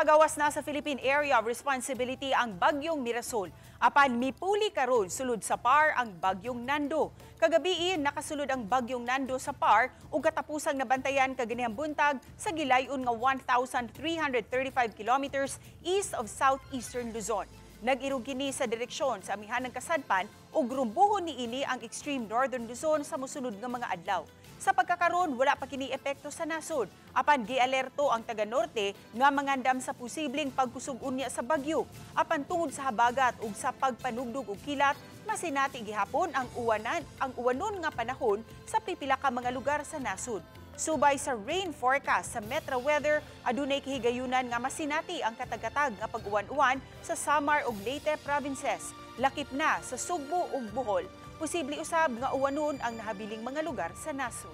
Nakagawas na sa Philippine Area of Responsibility ang bagyong Mirasol. Apan mipuli karon sulod sa PAR ang bagyong Nando. Kagabi nakasulod ang bagyong Nando sa PAR ug katapusang nabantayan kaganihang buntag sa gilayon nga 1,335 kilometers east of southeastern Luzon. Nag-irog kini sa direksyon sa amihanang kasadpan ug rumbuhon niini ang extreme northern Luzon sa mosunod nga mga adlaw. Sa pagkakaron, wala pa kini epekto sa nasod. Apan gialerto ang taga-norte nga mangandam sa posibleng pagkusog unya sa bagyo. Apan tungod sa habagat ug sa pagpanugdog og kilat, masinati gihapon ang uwanon nga panahon sa pipila ka mga lugar sa nasod. Subay sa rain forecast sa Metro Weather, adunay kahigayunan nga masinati ang katagatag nga pag-uwan-uwan sa Samar ug Leyte provinces. Lakip na sa Sugbo ug Bohol. Posible usab nga uwanon ang nahabiling mga lugar sa nasod.